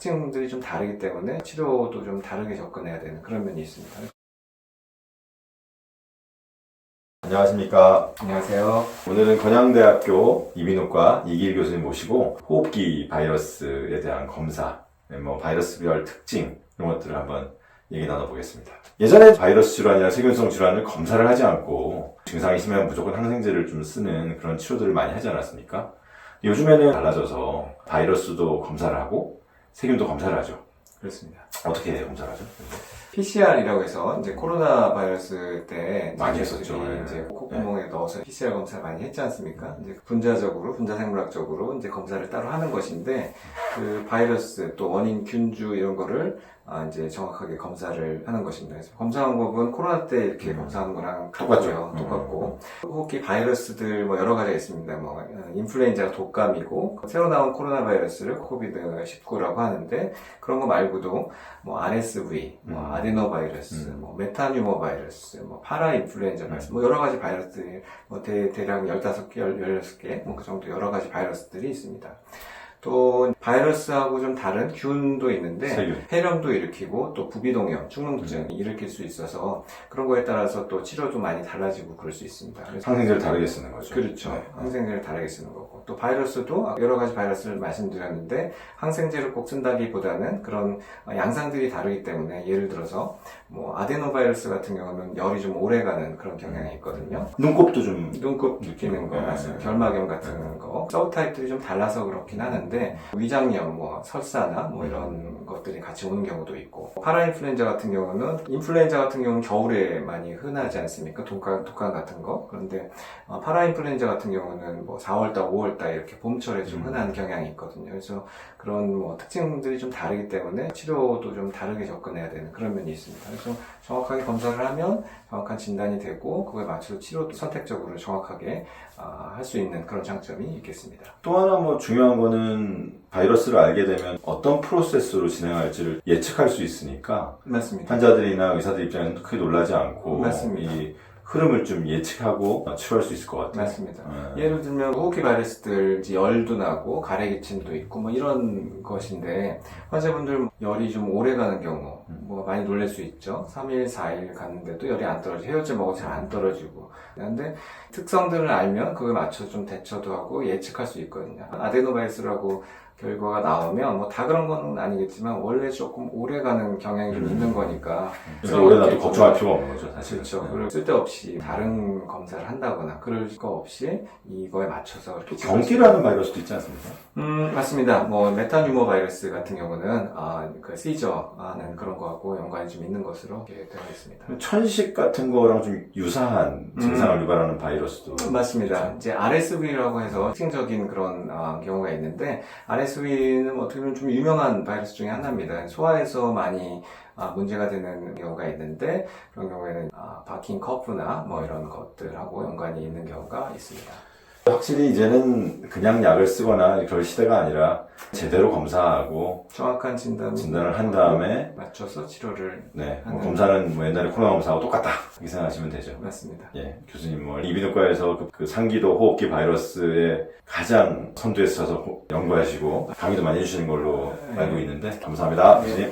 특징들이 좀 다르기 때문에 치료도 좀 다르게 접근해야 되는 그런 면이 있습니다. 안녕하십니까. 안녕하세요. 오늘은 건양대학교 이비인후과 이길 교수님 모시고 호흡기 바이러스에 대한 검사, 바이러스별 특징 이런 것들을 한번 얘기 나눠보겠습니다. 예전에 바이러스 질환이나 세균성 질환을 검사를 하지 않고 증상이 심하면 무조건 항생제를 좀 쓰는 그런 치료들을 많이 하지 않았습니까? 요즘에는 달라져서 바이러스도 검사를 하고 세균도 검사를 하죠. 그렇습니다. 어떻게 검사를 하죠? PCR이라고 해서 이제 코로나 바이러스 때 많이 했었죠. 이제 콧구멍에 넣어서 PCR 검사를 많이 했지 않습니까? 이제 분자적으로, 분자생물학적으로 이제 검사를 따로 하는 것인데 그 바이러스 또 원인 균주 이런 거를 이제 정확하게 검사를 하는 것입니다. 그래서 검사 방법은 코로나 때 이렇게 검사하는 거랑 같고요. 똑같고 호흡기 바이러스들 여러 가지가 있습니다. 인플루엔자가 독감이고 새로 나온 코로나 바이러스를 코비드19라고 하는데 그런 거 말고도 RSV, 아데노바이러스, 메타뉴머 바이러스, 파라인플루엔자 바이러스, 여러 가지 바이러스들이 대략 15개, 16개, 그 정도 여러 가지 바이러스들이 있습니다. 또 바이러스하고 좀 다른 균도 있는데 세균. 폐렴도 일으키고 또 부비동염, 축농증 일으킬 수 있어서 그런 거에 따라서 또 치료도 많이 달라지고 그럴 수 있습니다. 항생제를 다르게 쓰는 거죠. 그렇죠. 네. 항생제를 다르게 쓰는 거고 또 바이러스도 여러 가지 바이러스를 말씀드렸는데 항생제를 꼭 쓴다기보다는 그런 양상들이 다르기 때문에 예를 들어서 아데노바이러스 같은 경우는 열이 좀 오래가는 그런 경향이 있거든요. 눈곱도 좀 눈곱 느끼는 거, 맞습니다. 결막염 같은 거. 서브타입들이 좀 달라서 그렇긴 하는데, 위장염, 설사나 이런 것들이 같이 오는 경우도 있고. 파라인플루엔자 같은 경우는 겨울에 많이 흔하지 않습니까? 독감 같은 거. 그런데, 파라인플루엔자 같은 경우는 4월달, 5월달 이렇게 봄철에 좀 흔한 경향이 있거든요. 그래서 그런 특징들이 좀 다르기 때문에 치료도 좀 다르게 접근해야 되는 그런 면이 있습니다. 그래서 정확하게 검사를 하면 정확한 진단이 되고 그거에 맞춰서 치료도 선택적으로 정확하게 할 수 있는 그런 장점이 있겠습니다. 또 하나 중요한 거는 바이러스를 알게 되면 어떤 프로세스로 진행할지를 예측할 수 있으니까 맞습니다. 환자들이나 의사들 입장에서는 크게 놀라지 않고 맞습니다. 이 흐름을 좀 예측하고 치료할 수 있을 것 같아요. 맞습니다. 예를 들면 호흡기 바이러스들 열도 나고 가래기침도 있고 이런 것인데 환자분들 열이 좀 오래 가는 경우 많이 놀랄 수 있죠. 3일, 4일 갔는데도 열이 안 떨어지고 헤어질 먹어도 잘 안 떨어지고 그런데 특성들을 알면 그거에 맞춰서 좀 대처도 하고 예측할 수 있거든요. 아데노바이러스라고 결과가 나오면 다 그런 건 아니겠지만 원래 조금 오래가는 경향이 좀 있는 거니까 그래서 오래 놔도 걱정할 필요가 없는 거죠, 사실. 그렇죠. 그리고 쓸데없이 다른 검사를 한다거나 그럴 거 없이 이거에 맞춰서 이렇게 경기라는 바이러스도 있지 않습니까? 맞습니다. 메타뉴머 바이러스 같은 경우는 그 시저하는 그런 거하고 연관이 좀 있는 것으로 되어 있습니다. 천식 같은 거랑 좀 유사한 증상을 유발하는 바이러스도 맞습니다. 있죠. 이제 RSV라고 해서 특징적인 그런 경우가 있는데 RSV는 어떻게 보면 좀 유명한 바이러스 중에 하나입니다. 소화에서 많이 문제가 되는 경우가 있는데 그런 경우에는 바킹 커프나 이런 것들하고 연관이 있는 경우가 있습니다. 확실히 이제는 그냥 약을 쓰거나 그럴 시대가 아니라 제대로 검사하고 정확한 진단을 한 다음에 맞춰서 치료를 하는 검사는 옛날에 코로나 검사하고 똑같다 이렇게 생각하시면 되죠. 맞습니다. 예, 교수님 이비인후과에서 그 상기도 호흡기 바이러스에 가장 선두에 서서 연구하시고 강의도 많이 해주시는 걸로 알고 있는데 감사합니다, 교수님.